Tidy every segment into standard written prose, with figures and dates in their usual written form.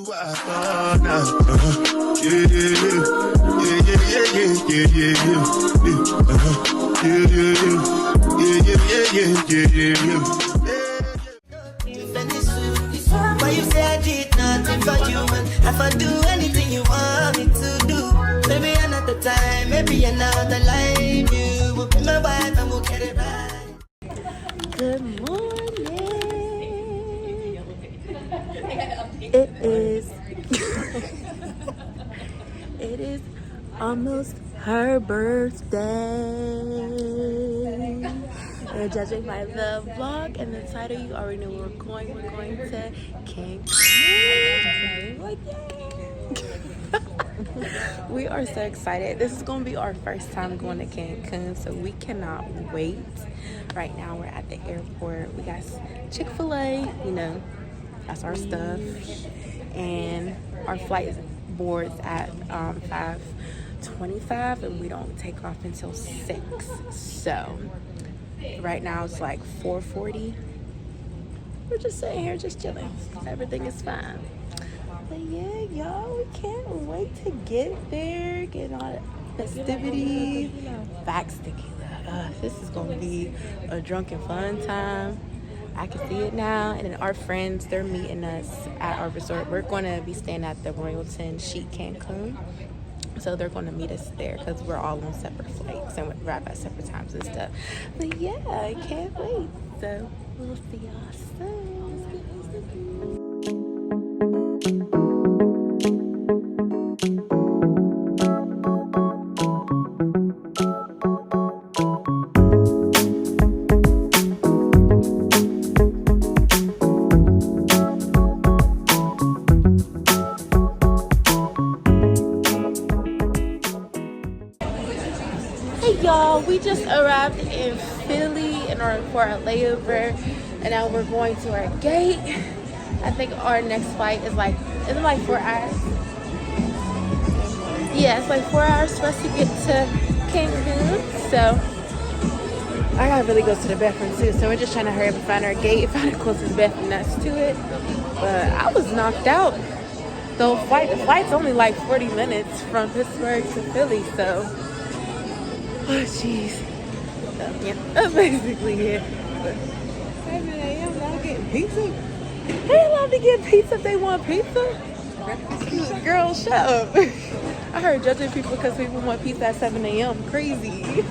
Why you say I did nothing for you, and if I do anything you want me to do, maybe another time, maybe another life, you will be my wife and we'll get it right. Good morning. It is it is almost her birthday. And judging by the vlog and the title, you already know where we're going. We're going to Cancun. Like, yay. We are so excited. This is going to be our first time going to Cancun, so we cannot wait. Right now, we're at the airport. We got Chick-fil-A, you know, that's our stuff. And our flight boards at 5:25, and we don't take off until 6. So right now it's like 4:40. We're just sitting here, just chilling. Everything is fine. But yeah, y'all, we can't wait to get there, get all the festivities. Facts tequila. This is gonna be a drunken fun time. I can see it now. And then our friends, they're meeting us at our resort. We're gonna be staying at the Royalton Chic Cancun. So they're going to meet us there because we're all on separate flights and we arrive at separate times and stuff. But yeah, I can't wait. So we'll see y'all soon. Y'all, we just arrived in Philly for our layover, and now we're going to our gate. I think our next flight is like 4 hours? Yeah, it's like 4 hours for us to get to Cancun. So I gotta really go to the bathroom too, so we're just trying to hurry up and find our gate, find the closest bathroom next to it. But I was knocked out. The flight's only like 40 minutes from Pittsburgh to Philly, so oh jeez. Yeah, that's basically it. 7 a.m. now getting pizza? They allowed to get pizza if they want pizza? Girl, shut up. I heard judging people because people want pizza at 7 a.m. Crazy.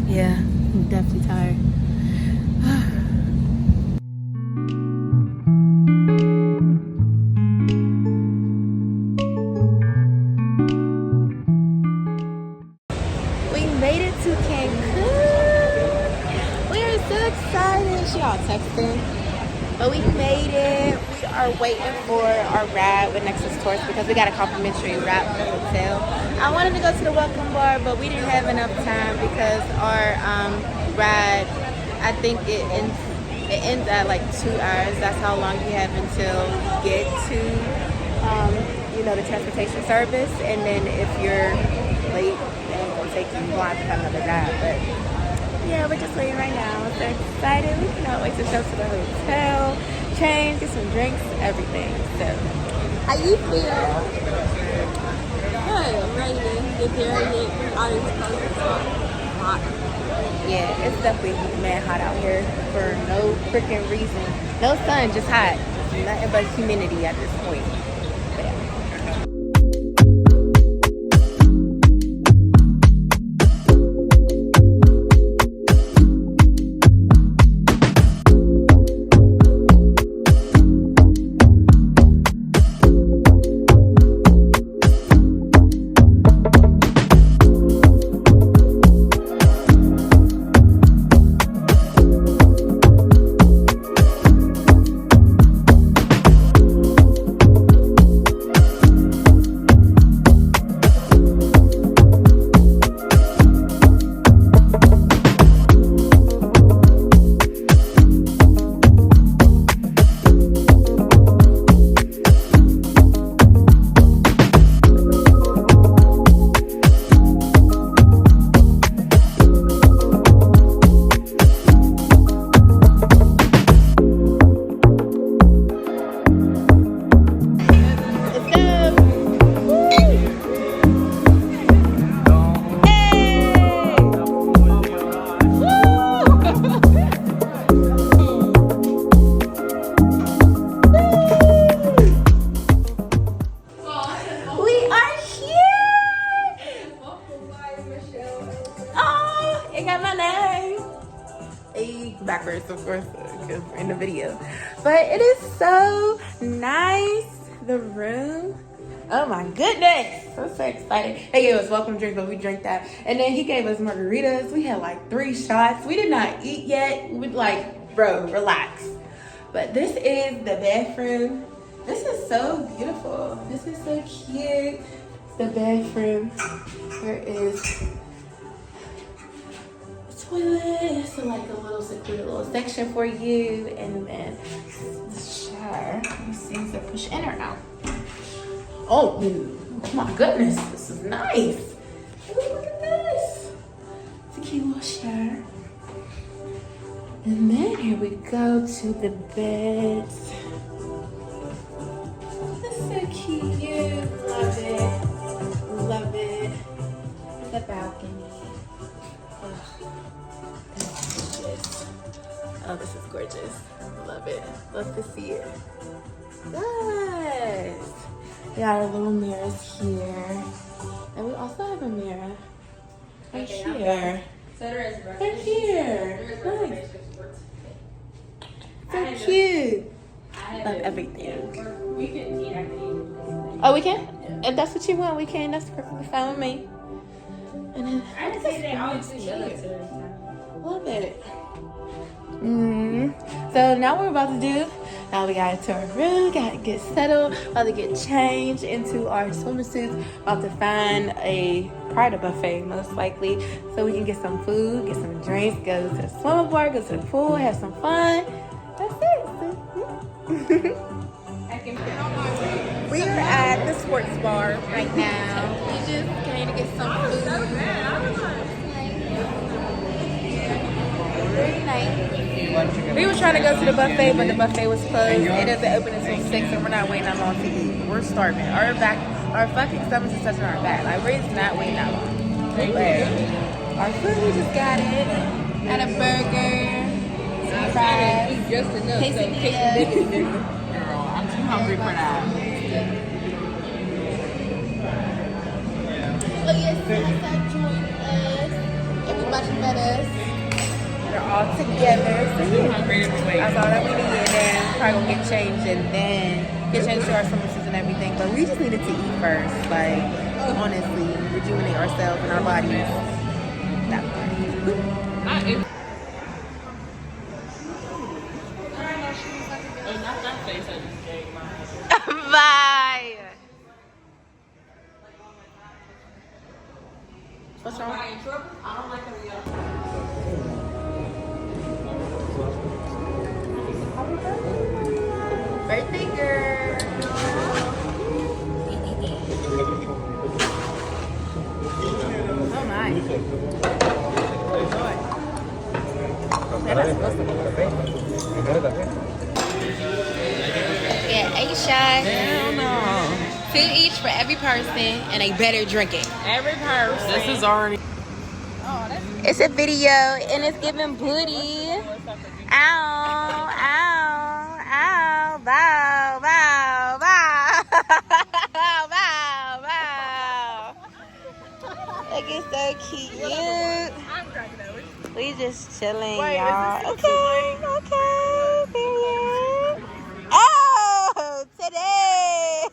Yeah, I'm definitely tired. We made it to Cancun. We are so excited. She all texting. But we made it. We are waiting for our ride with Nexus Tours because we got a complimentary ride from the hotel. I wanted to go to the welcome bar, but we didn't have enough time because our ride, I think it ends at like 2 hours. That's how long you have until you get to, you know, the transportation service. And then if you're late, then it'll take you. You won't have to have another ride. But yeah, we're just waiting right now. We're so excited. We cannot wait to go to the hotel, change, get some drinks, everything. So, how you feel? Good. I'm ready to get there and get all these clothes hot. Yeah, it's definitely mad hot out here for no freaking reason. No sun, just hot. Nothing but humidity at this point. But yeah. first, of course, because we're in the video. But it is so nice. The room. Oh my goodness. I'm so excited. They gave us welcome drink, but we drank that. And then he gave us margaritas. We had like 3 shots. We did not eat yet. We like, bro, relax. But this is the bathroom. This is so beautiful. This is so cute. It's the bathroom. There is a toilet. So like a little secluded little section for you. And then the shower. You see, so push in or out. Oh my goodness, this is nice. Look at this. It's a cute little shower. And then here we go to the beds. This is so cute. Love it. Love it. The balcony. Oh, this is gorgeous. Love it. Love to see it. Yes. We got our little mirrors here. And we also have a mirror right here. Right here. Nice. So cute. Love everything. We can eat after you. Oh, we can? If that's what you want, we can. That's perfectly fine with me. And then I didn't say they always do military. love it. So now what we're about to do, now we got into our room, gotta get settled, about to get changed into our swimsuits, about to find a Prada buffet most likely, so we can get some food, get some drinks, go to the swimming pool, go to the pool, have some fun. That's it. We are at the sports bar right now. We just came to get some food. Very nice. We were trying to go to the buffet, but the buffet was closed. It doesn't open until 6, and we're not waiting that long to eat. We're starving. Our fucking stomachs is touching our back. Like, we're just not waiting that long. But our food, we just got it. Got a burger, some fries, quesadilla. I'm too hungry for that. Oh yes, Tessa joined us. Everybody met us. They're all together. So yeah, that's all that we need. And then probably gonna get changed and then get changed to our swimsuits and everything. But we just needed to eat first. Like, honestly, rejuvenate ourselves and our bodies. That part. Bye. What's wrong? I don't like them yellow. Birthday girl. Oh my. Yeah, 8 shots. Hell no. 2 each for every person, and they better drink it. Every person. This is already. It's a video, and it's giving booty. Ow, ow, ow, bow, bow, bow, bow, bow. Look, it's so cute. We just chilling, y'all. Okay, period. Oh, today.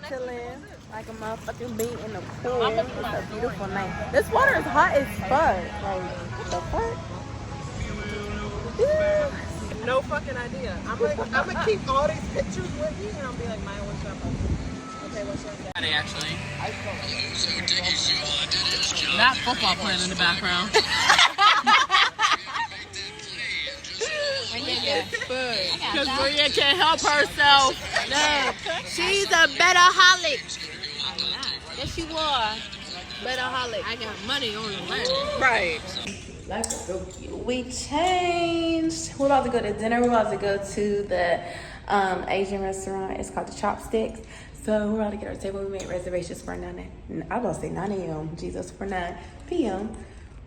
Chilling like a motherfucking bee in the pool. It's a beautiful night. This water is hot as fuck. Like, the fuck? No fucking idea. I'm gonna keep all these pictures with you, and I'll be like, Maya, what's up? Okay, what's up? Actually, that football playing in the background. Because Maria can't help herself. No, she's a better-holic. Yes, you are. Better-holic. I got money on the line. Right. We changed. We're about to go to dinner. We're about to go to the Asian restaurant. It's called the Chopsticks. So we're about to get our table. We made reservations for 9 a.m. Jesus, for 9 p.m.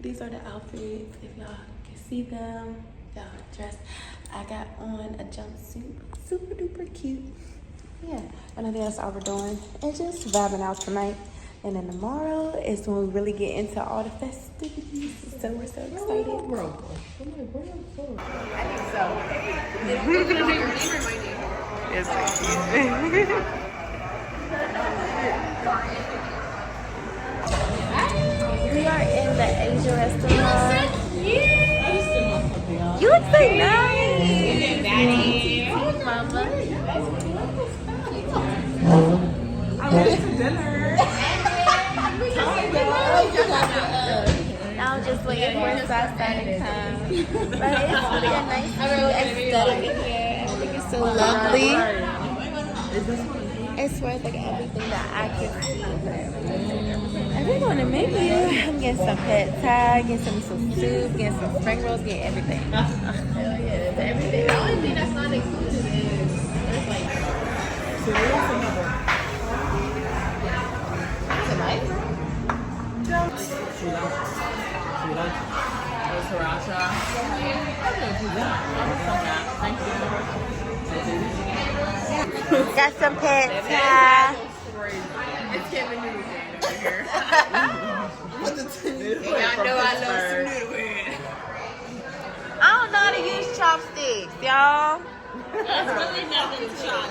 These are the outfits. If y'all can see them, y'all dressed. I got on a jumpsuit, super duper cute. Yeah, and I think that's all we're doing. And just vibing out tonight. And then tomorrow is when we really get into all the festivities. So we're so excited. I think so. It's so cute. We are in the Asia restaurant. You look so nice. Mama. I went to dinner. Now I'm just waiting for Sasa to come. But it's really a nice aesthetic in here. I think it's so lovely. It's worth like everything that I can see. I think on the menu, I'm getting some pad thai, getting some soup, getting some spring rolls, getting everything. Hell yeah, everything. The only thing that's not included is there's like tonight. Sriracha. Thank you. Got some pad thai. It's Kevin Noodle Gang over here. Y'all know I love some noodle head. I don't know how to use chopsticks, y'all. That's really nothing, child.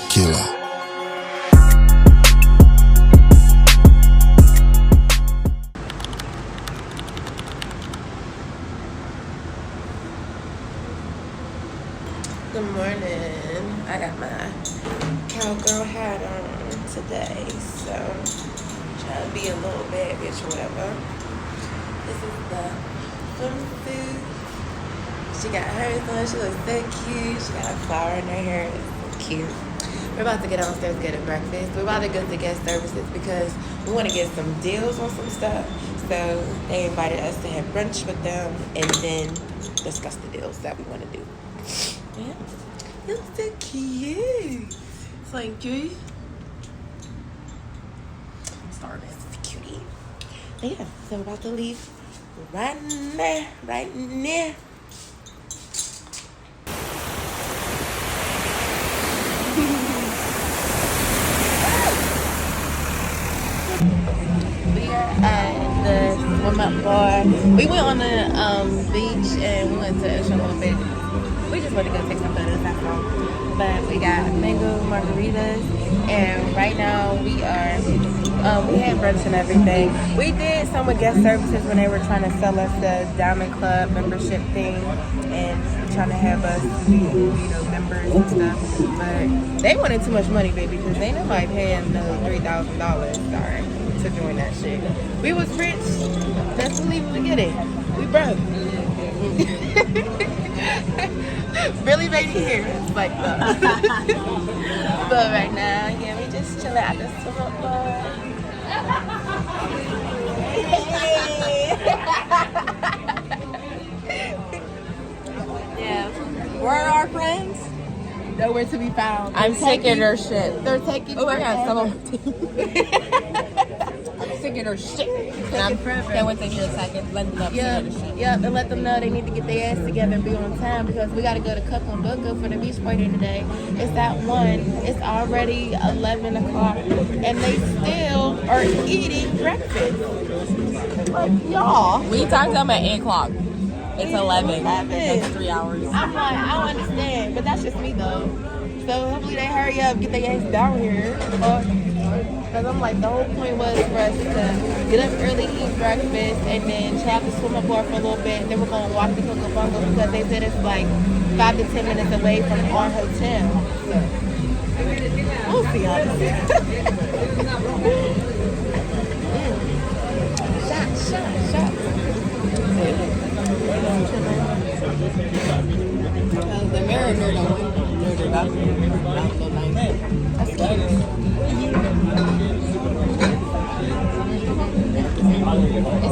Killer. Good morning. I got my cowgirl hat on today, so try to be a little bad bitch or whatever. This is the swimsuit. She got hers on. She looks so cute. She got a flower in her hair. It's cute. We're about to get downstairs and get a breakfast. We're about to go to guest services because we want to get some deals on some stuff. So they invited us to have brunch with them and then discuss the deals that we want to do. Yeah. You look so cute. Thank you. Sorry, cutie. But yeah, so we're about to leave right now. Right now. We are at the swim up bar. We went on the beach and we went to Ocean a little bit. We just want to go take some photos, that's all. But we got mango margaritas, and right now we are we had brunch and everything. We did some with guest services when they were trying to sell us the Diamond Club membership thing and trying to have us be, members and stuff. But they wanted too much money, baby, because they nobody paying no $3,000, sorry, to join that shit. We was rich. That's what we get it. We broke. Really made it here. It's like that. But right now, yeah, we just chilling at the swim up bar. Yeah. Where are our friends? Nowhere to be found. I'm sick of her shit. They're taking. Oh, I got some on my team. I'm sick of her shit. And I'm can't wait to hear a second. Let them know. Yep, and let them know they need to get their ass together and be on time because we got to go to Coco Bongo for the beach party today. It's at 1. It's already 11 o'clock, and they still are eating breakfast. Like, y'all. We talked to them at 8 o'clock. It's 11. That's 3 hours. I'm like, I don't understand, but that's just me though. So hopefully they hurry up, get their ass down here. Because I'm like, the whole point was for us to get up early, eat breakfast, and then chat the swim up bar for a little bit. And then we're going to walk to Coco Bongo because they said it's like 5 to 10 minutes away from our hotel. So we'll see how this is. Shot. The mariner don't That's cute. It's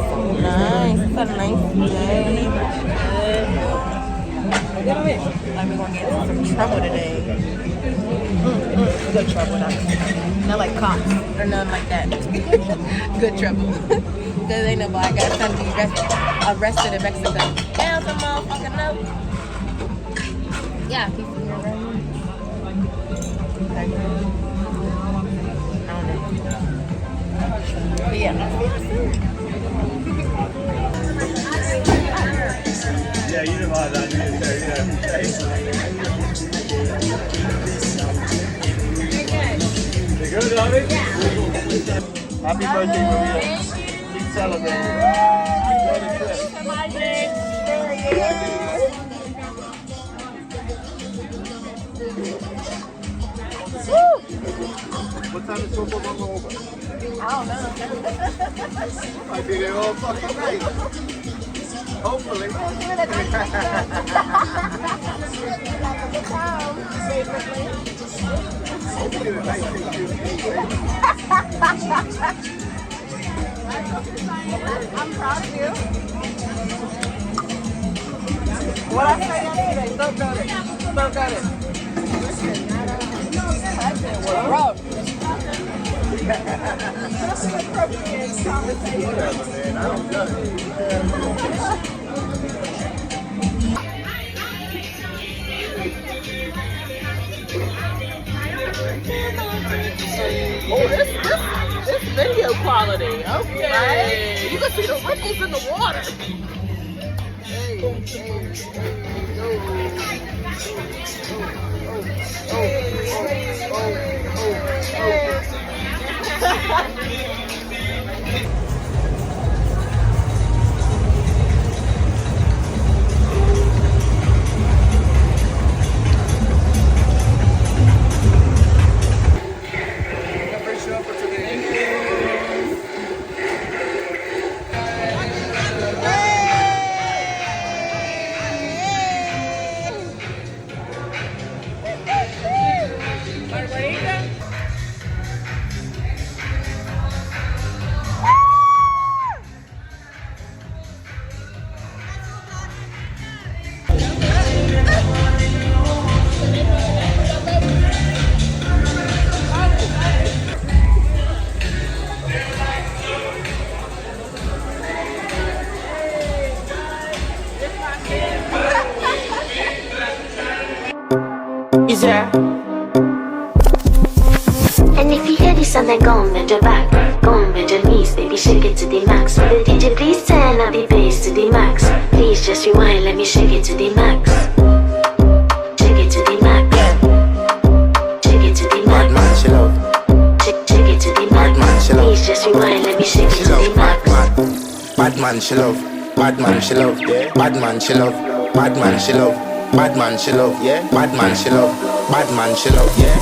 so nice. It's a nice day. Like we're gonna get into some trouble today. Good trouble, not like cops or nothing like that. Good trouble. Because ain't no black guy trying to be arrested in Mexico. Down some motherfucking note. Yeah, people here right here. I don't know. But yeah, Yeah, you know how that is. You good, darling? Yeah. Happy birthday, Maria. Keep celebrating. Enjoy the trip. What time is Coco Bongo over? I don't know. Might be there all fucking night. Hopefully. Hopefully the night takes you to eat, right? I'm proud of you. What I say yesterday, so got it. I said, well, rough. That's an appropriate conversation. Whatever, man. I don't judge it. Oh, this video quality. Okay. Right? You can see the ripples in the water. Yeah. And if you hear this and then go on bend your back, go on bend your knees, baby, shake it to the max. Will the DJ please turn up the bass to the max? Please just rewind, let me shake it to the max. Shake it to the max. Shake it to the max. Bad man, chill out. Shake it to the max. Bad man, chill out. Please just rewind, let me shake it to Chill the out, max. bad man, chill out. Bad man, chill out. Bad man, chill out. Bad man, chill out. Bad man, chill out. Yeah. Bad man, chill out. Bad man, chill out. Yeah.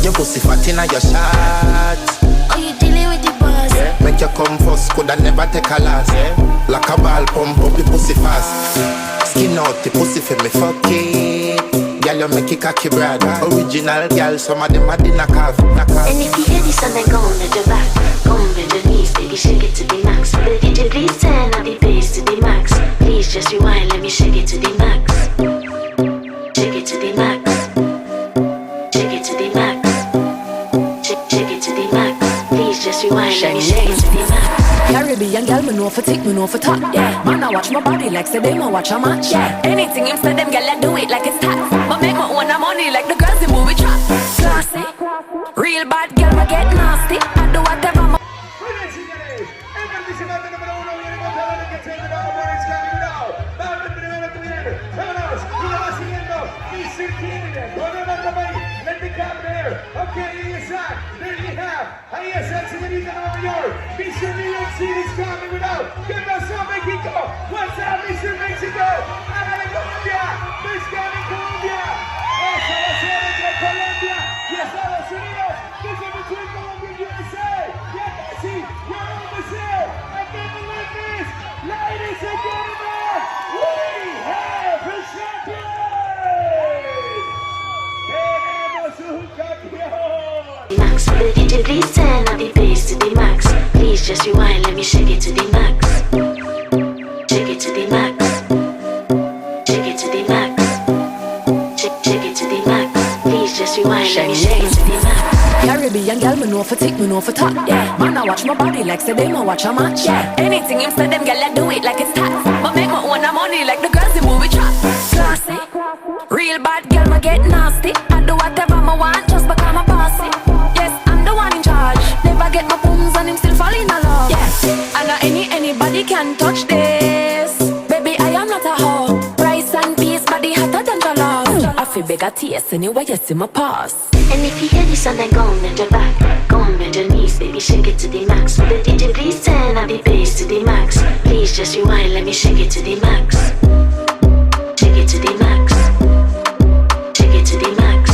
Your pussy fat inna your shot. Oh, you dealing with the boss? Yeah. Make you come first, coulda never take a last. Yeah. Like a ball, pump up the pussy fast. Skin out the pussy for me, fuck it. Girl, you make it cocky brad. Original girl, some of them are the knockoff. And if you hear this and then go on bend your back, go on bend your knees, baby, shake it to the max. Will the DJ please turn up the bass to the max? Please just rewind, let me shake it to the max. Shake it to the max. Shake it to the max. Shake it to the max. Please just rewind, let me shake it to the max. Caribbean girl, me know for tick, me know for top. Yeah, man, I watch my body like say they ma watch a match. Yeah, anything him say them girl, I do it like it's tax. But make my own money like the girls in movie trap. Classy, real bad girl, I get nasty. I do whatever my Okay, there you have. Ahí está, señorita Nueva York. Mr. New York City's coming without. ¿Qué pasó, México? What's up, Mr. Mexico? Hágale Colombia. Miss Gabby Colombia. Esa va a ser entre Colombia y Estados Unidos. This is between Colombia and USA. Yeah, Messi, you're on Brazil. I can't believe this. Ladies and gentlemen, we have a champion. Tenemos un campeón. Max, will the DJ please turn up the bass to the max? Please just rewind, let me shake it to the max. Shake it to the max. Shake it to the max. Shake it to the max. Please just rewind, let me shake it to the max. Caribbean girl, me know for tick, me know for top. Yeah, man, I watch my body like say they ma watch a match. Yeah, anything him say them girl, I do it like it's tax. But make my own money like the girls in movie trap. Classy, real bad girl, I get nasty. I do whatever I want just because I'm bossy. Yes, I'm the one in charge. Never get my booms and him still fall in love. Yes, I know anybody can touch this. Baby, I am not a hoe. Rice and peas, body hotter than the love. I feel bigger taste anyway, you see my pass. And if you hear this and then go on bend your back, go on bend your knees, baby, shake it to the max. Will the DJ please turn up the bass to the max? Please just rewind, let me shake it to the max. Shake it to the max. Shake it to the max.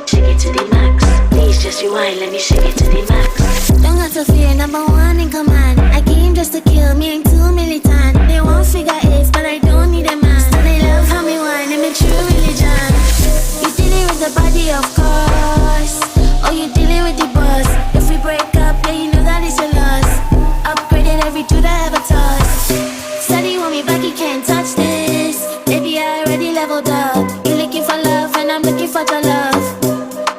Shake it to the max. Please just rewind, let me shake it to the max. Don't got to fear, number one in command. I came just to kill, me ain't too militant. They won't figure eight, but I don't need a man. Still they love how me whine, and me true religion. You dealing with the body, of course. Oh, you dealing with the boss. If we break up, yeah, you know that it's a loss. Upgraded every dude I ever touched. Steady want me back, you can't touch this. Baby, I already leveled up. You looking for love, and I'm looking for the love.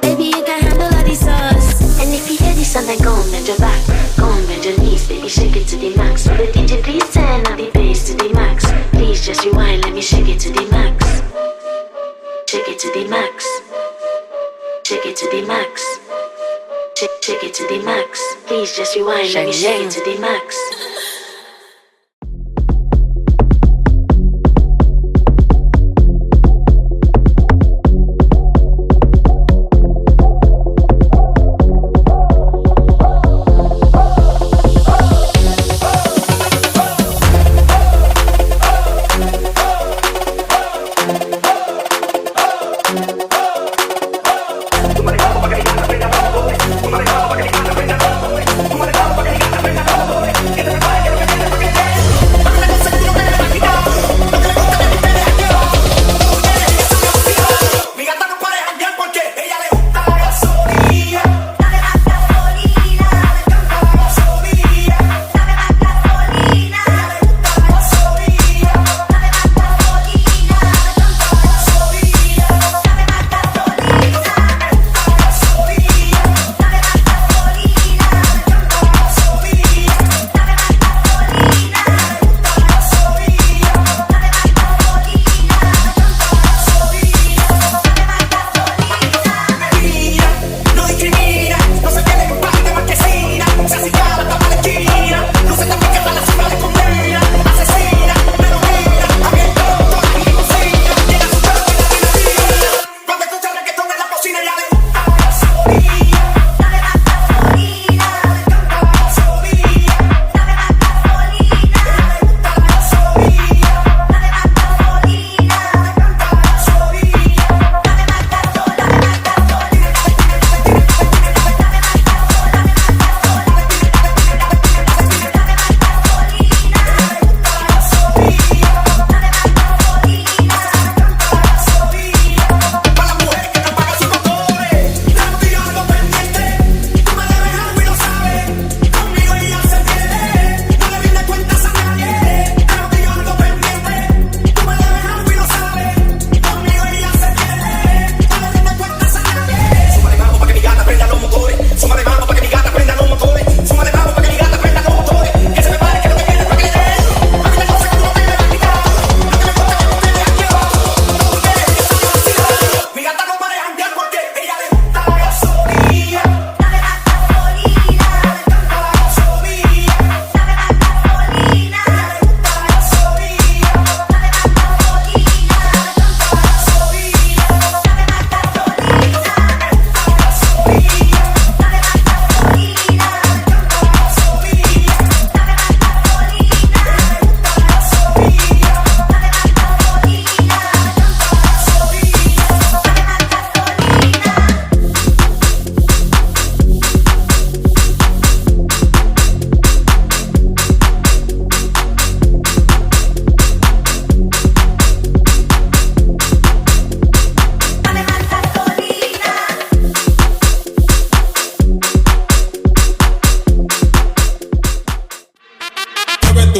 Baby, you can handle all these sauce. And if you hear this and then go on bend your back, go on bend your knees, baby, shake it to the max. Will the DJ please turn up the bass to the max? Please just rewind, let me shake it to the max. Shake it to the max. Shake it to the max. Shake it to the max. Please just rewind, let me shake it to the max. Get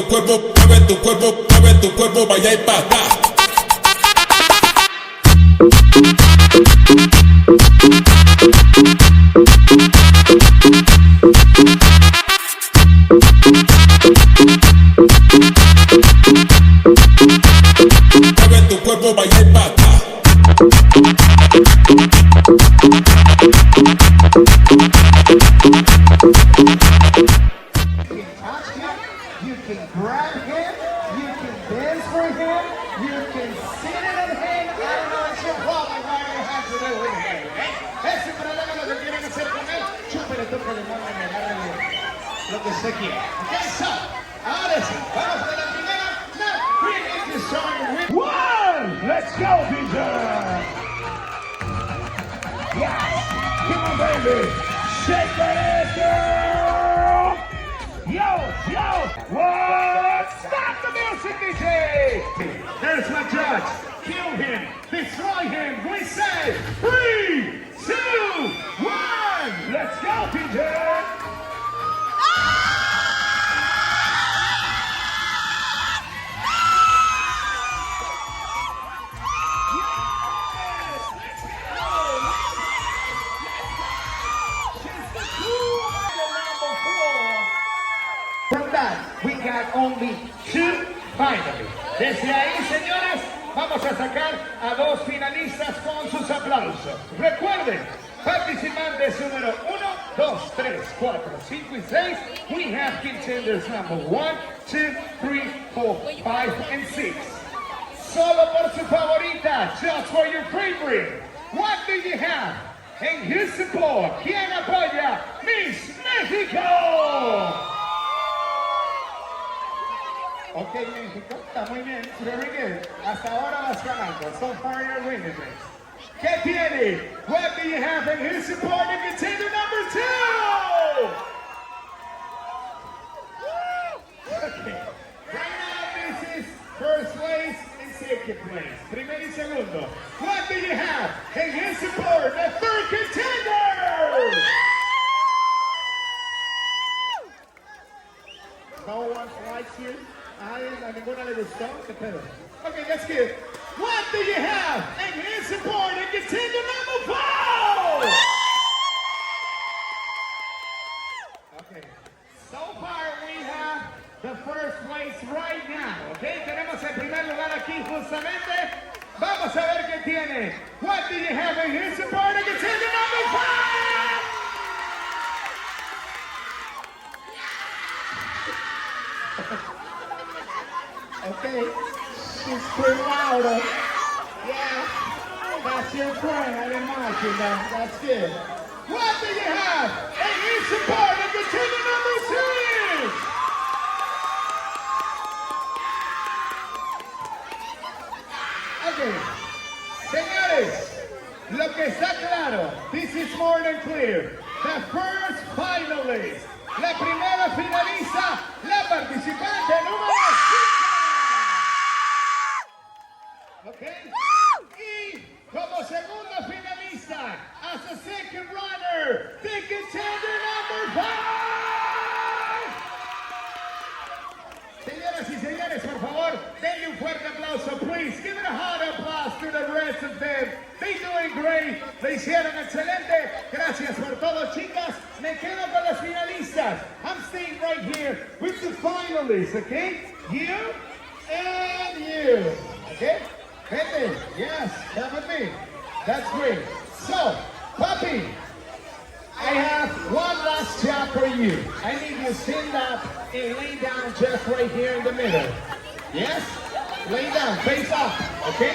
mueve tu cuerpo, vaya y para acá. Mueve tu cuerpo, vaya y para acá. You can grab him, you can dance for him, you can sit in on him. I don't know, it's your problem why you have to do with him, ¿eh? Ese problema lo que tienen que hacer con él, chúpele, tócale, mándale, agárrale lo que usted quiera. Okay, so, ahora sí, vamos a la primera. Now, we need to start with one. Let's go, teacher. Yes, come on, baby. Shake that ass, girl. Yo, what? Stop the music, DJ! There's my judge. Kill him, destroy him. We say 3, 2, 1. Let's go, DJ! From that, we got only 2 finalists. Desde ahí, señoras, vamos a sacar a 2 finalistas con sus aplausos. Recuerden, participantes número 1, 2, 3, 4, 5 y 6. We have contenders number 1, 2, 3, 4, 5, and 6. Solo por su favorita, just for your favorite. What do you have? And his support, ¿quién apoya? Miss Mexico! Ok, México, está muy bien, very good. Hasta ahora vas ganando. So far you're winning this. ¿Qué tiene? What do you have in his support in contender number 2? Okay. Right now this is first place and second place. Primero y segundo. What do you have in his support, the third contender? No one likes you. A ninguna le gustó, qué pedo. Okay, that's good. What do you have in his support in contender number 4? Okay, so far we have the first place right now. Okay, tenemos el primer lugar aquí justamente. Vamos a ver qué tiene. What do you have in his support in contender number 5? Okay, she's pretty loud. Yeah, that's your friend. I didn't mind you, man. That's good. What do you have? And you support in contender number 6. Okay, señores, lo que está claro, this is more than clear. The first finalist, la primera finalista, la participante número 5. Okay? Y como segunda finalista, as a second runner, the contender number 5. Señoras y señores, por favor, denle un fuerte aplauso, please. Give it a hot applause to the rest of them. They're doing great. Lo hicieron excelente. Gracias por todo, chicas. Me quedo con las finalistas. I'm staying right here with the finalists, okay? You and you, okay? Gente, yes, that would be. That's great. So, Puppy, I have one last job for you. I need you to stand up and lay down just right here in the middle. Yes? Lay down, face up, okay?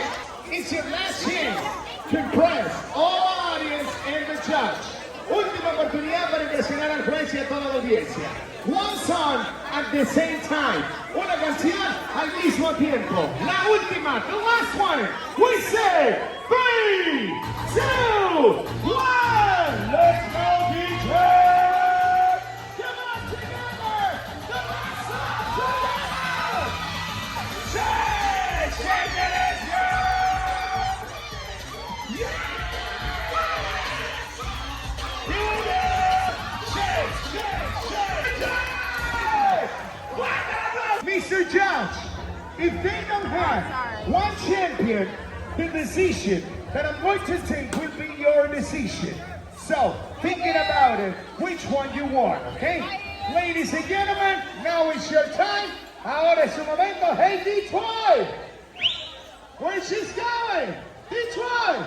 It's your last chance to impress all audience and the judge. Última oportunidad para impresionar al juez y a toda la audiencia. One song at the same time. Una canción al mismo tiempo. La última, the last one. We say 3, 2, 1. Let's go, DJ. Come on together. The last song together. Shake, shake it, girl. Yeah. Mr. Judge, if they don't have one champion, the decision that I'm going to take will be your decision. So, thinking about it, which one you want, okay? Ladies and gentlemen, now it's your time. Ahora es su momento. Hey, Detroit! Where's she going? Detroit!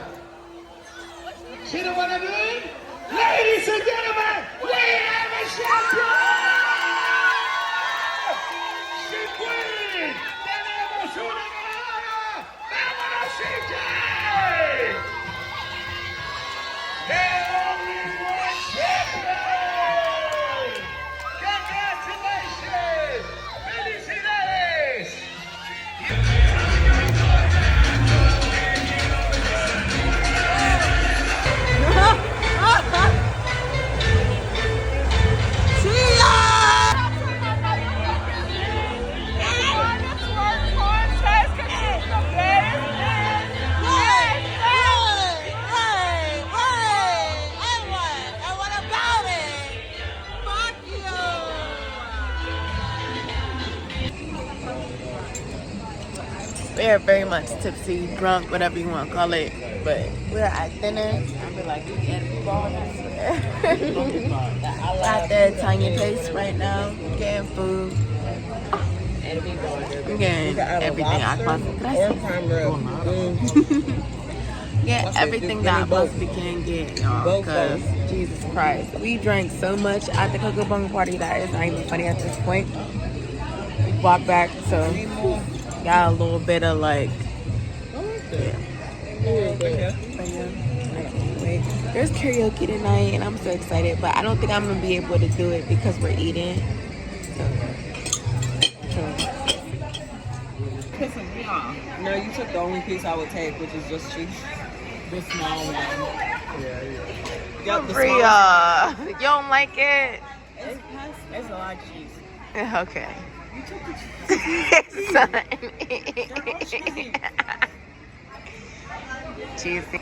She don't want to do it? Ladies and gentlemen, we have a champion! ¡She queen! ¡Tenemos una ganadora! ¡Vámonos, CJ! ¡The only one champion! ¡Congratulations! ¡Felicidades! We are very much tipsy, drunk, whatever you want to call it, but we're at dinner. At the Italian place right now, getting food. I'm getting everything I possibly get everything that I possibly can get, y'all. Because Jesus Christ, we drank so much at the Coco Bongo party that it's not even funny at this point. We walked back, so got a little bit of like, yeah. But yeah, I can't wait. There's karaoke tonight, and I'm so excited. But I don't think I'm gonna be able to do it because we're eating. No, you took the only piece I would take, which is just cheese. The small one. Yep, Bria, you don't like it? It's a lot of cheese. Okay. You took the cheese. Cheesy.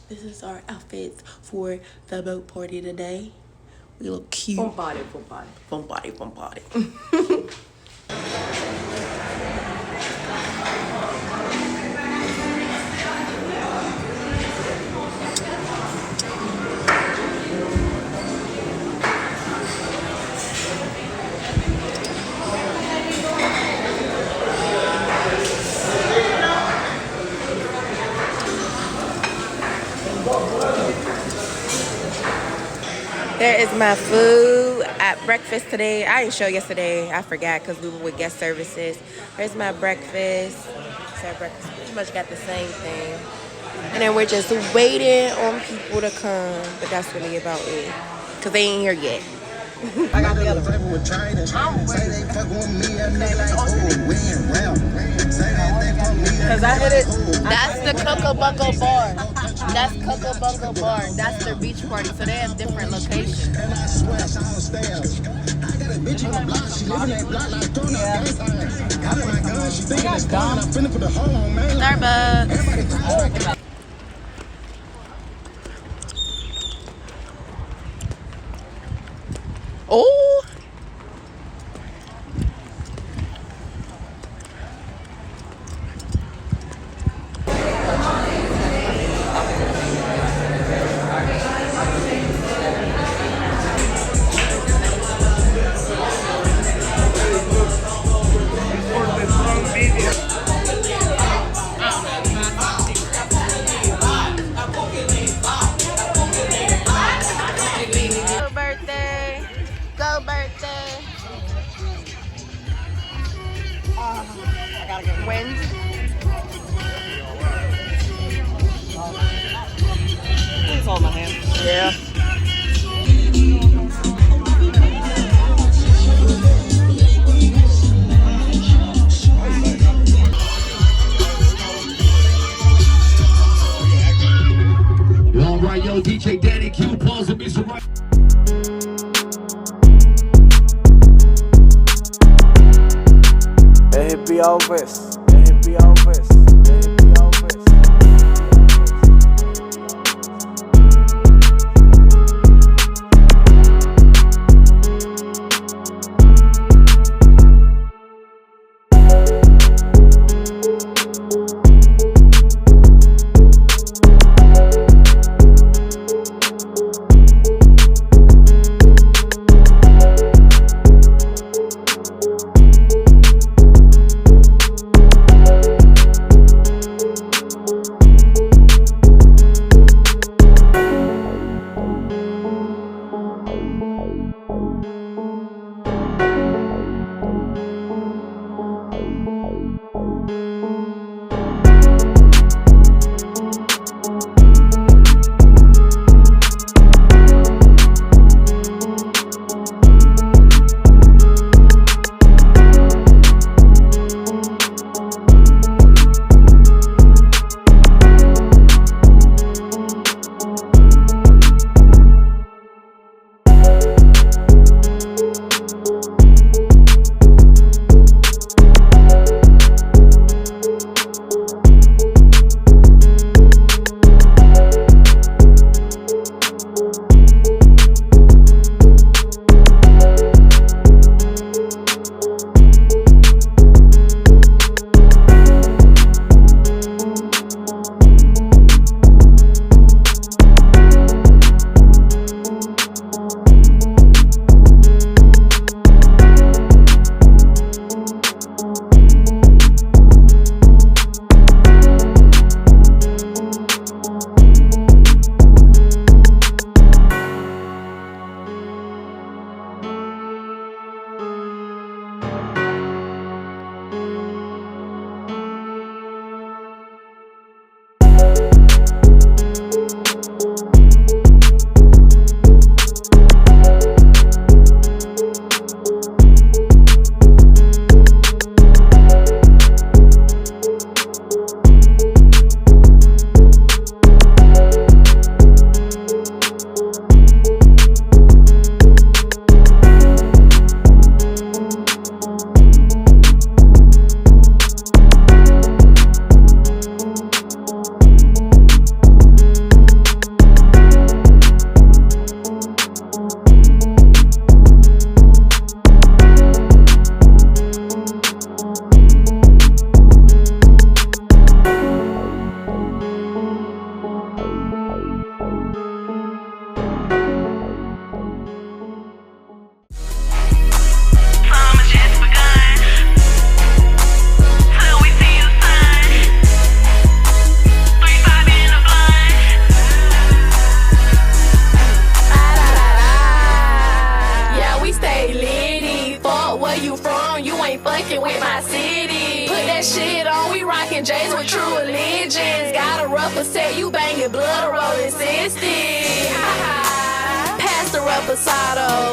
This is our outfits for the boat party today. We look cute. Fun party, fun party. Fun party, fun party. There is my food at breakfast today. I didn't show yesterday. I forgot because we were with guest services. Here's my breakfast. So breakfast pretty much got the same thing. And then we're just waiting on people to come. But that's really about it. Because they ain't here yet. I got the other one. Because I hit it. That's the Coco Bongo bar. That's Coco Bongo bar. That's their beach party. So they have different locations. Starbucks. Oh. Wind. Please hold my hand. Yeah. All right, yo, DJ Danny Q, pause and be so right. Let it be all this. Let it be all this. Let it be all this.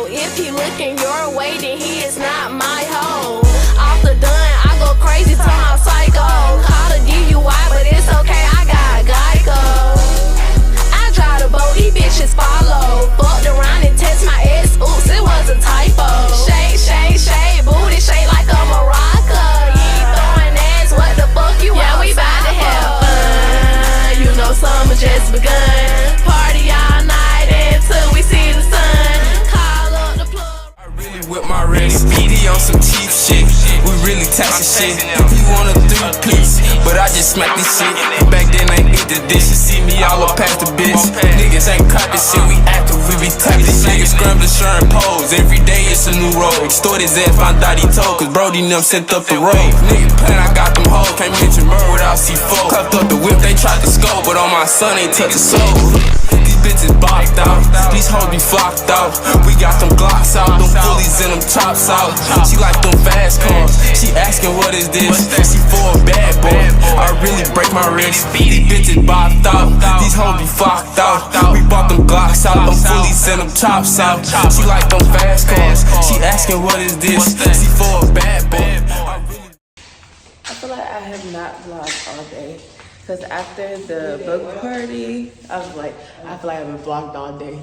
If he looking your way, then he is not my hoe. Off the dun, I go crazy, turn my psycho. Call the DUI, but it's okay, I got Geico. I drive the boat, these bitches follow. Fucked around and text my ex, oops, it was a typo. Shake, shake, shake, booty shake like a maraca. You ain't throwing ass, what the fuck you want? Yeah, we bout to have fun. You know summer just begun. Party all night until we see the sun. Call up the plug. I really whip my wrist, BD on some cheap shit. We really taxing shit. He want a 3-piece, but I just smack this shit. Back then I eat the dish. You see me all up past the bitch. Niggas ain't caught this shit. We active, we be tapping. Niggas scrambling, sharing pose. Every day it's a new road. Extort his ass, found out he told. Cause Brody them sent up the road. Niggas plan, I got them hoes. Can't mention murder without C4. Cuffed up the whip, they tried to scope. But on my son, they touch a soul. These bitches boxed out. These hoes be flocked out. We got them Glocks out. Them fullies and them chops out. She like them fast cars. She asking what is this? She for a bad boy. I really break my wrist. These bitches bopped out. These hoes be fucked out. We bought them Glocks out. I'm fully sent them chops out. She like them fast cars. She asking what is this? She for a bad boy. I feel like I have not vlogged all day. Because after the boat party, I was like, I feel like I've been vlogged all day.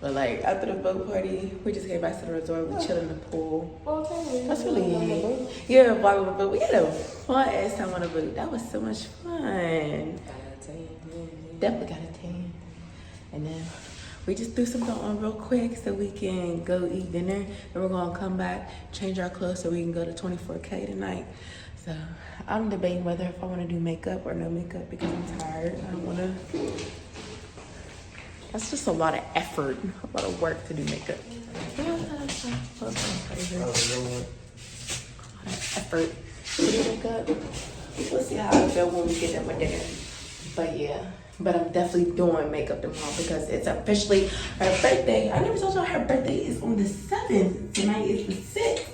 But like after the boat party, we just came back to the resort. We chilled in the pool. That's really it. Yeah, vlog, but we had a fun ass time on the boat. That was so much fun. Definitely got a tan. And then we just threw something on real quick so we can go eat dinner. And we're gonna come back, change our clothes so we can go to 24K tonight. So I'm debating whether if I want to do makeup or no makeup because I'm tired. I don't want to. That's just a lot of effort, a lot of work to do makeup. A lot of effort to do makeup. We'll see how I feel when we get done with dinner. But yeah, but I'm definitely doing makeup tomorrow because it's officially her birthday. I never told y'all her birthday is on the 7th. Tonight is the 6th.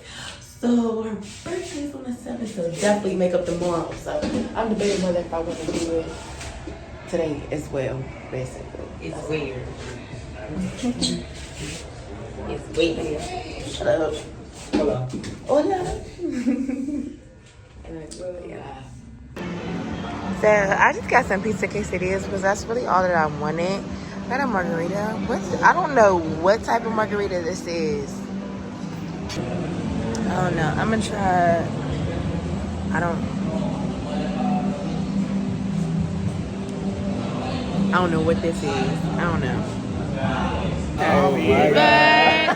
So her birthday is on the 7th, so definitely makeup tomorrow. So I'm debating whether if I want to do it today as well, basically. It's weird. It's weird. Shut up. Hola. Hola. Yeah. So I just got some pizza quesadillas because that's really all that I wanted. I got a margarita. I don't know what type of margarita this is. I don't know. I'm gonna try. I don't know what this is. I don't know. Happy birthday.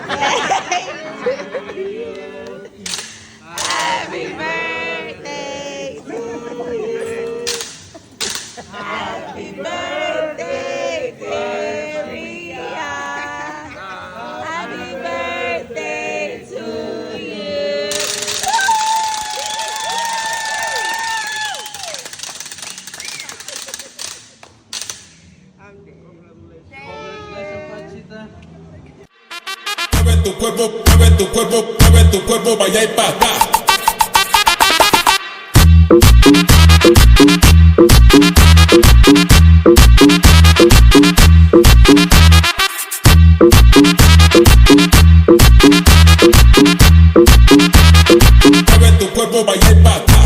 Happy birthday to you. Happy birthday, dear Ria. Happy birthday to you. Mueve tu cuerpo, vaya y pa' acá. Mueve tu cuerpo, vaya y pa' acá.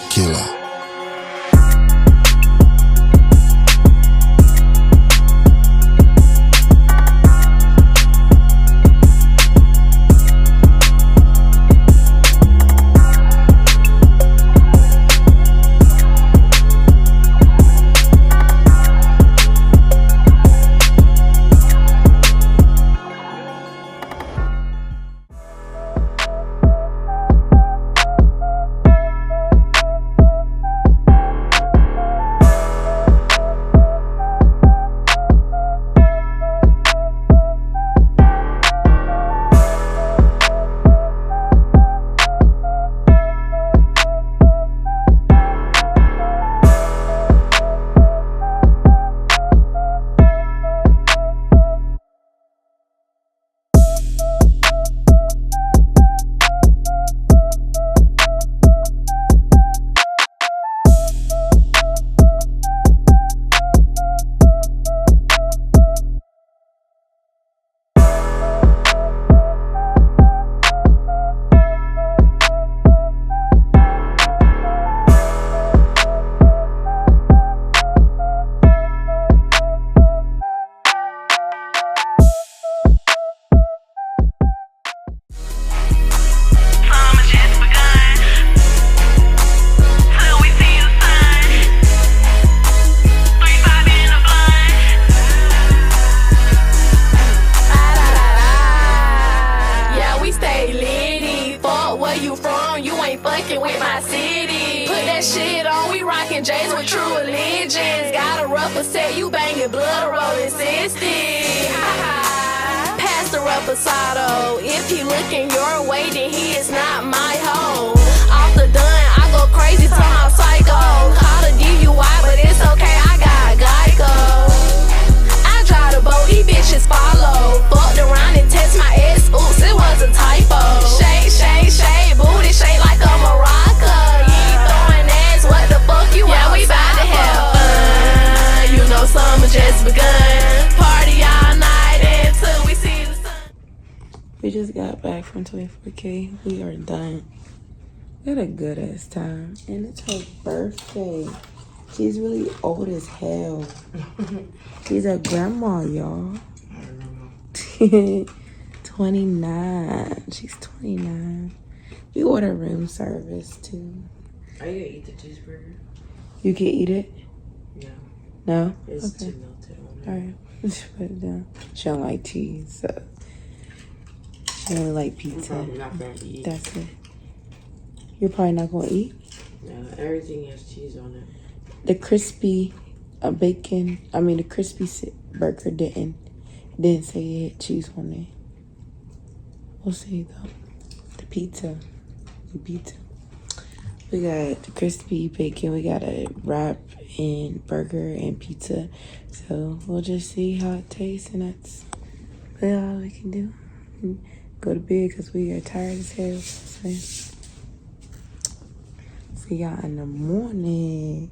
Killer. with true allegiance. Got a rougher set, you banging blood rolling 60. Pass the reposado. If he looking your way, then he is not my hoe. Off the dun, I go crazy, turn my psycho. Call the DUI, but it's okay, I got Geico. I drive the boat, these bitches follow. Fucked around and test my ex, oops, it was a typo. Shake, shake, shake, booty shake like a maraca. You ain't throwing ass, what the fuck you want? Yeah, we bout to have fun. You know summer just begun. Party all night until we see the sun. We just got back from 24K. We are done. We had a good ass time. And it's her birthday. She's really old as hell. She's a grandma, y'all. 29. She's 29. We order room service too. Are you gonna eat the cheeseburger? You can eat it? No. No? It's Okay. too melted on it. Alright. Let's put it down. She don't like cheese, so she only like pizza. I'm not gonna eat. That's it. You're probably not gonna eat? No, everything has cheese on it. The crispy the crispy burger didn't say it had cheese on it. We'll see though. The pizza. We got the crispy bacon. We got a wrap and burger and pizza. So we'll just see how it tastes, and that's really all we can do. Go to bed because we are tired as hell. So see y'all in the morning.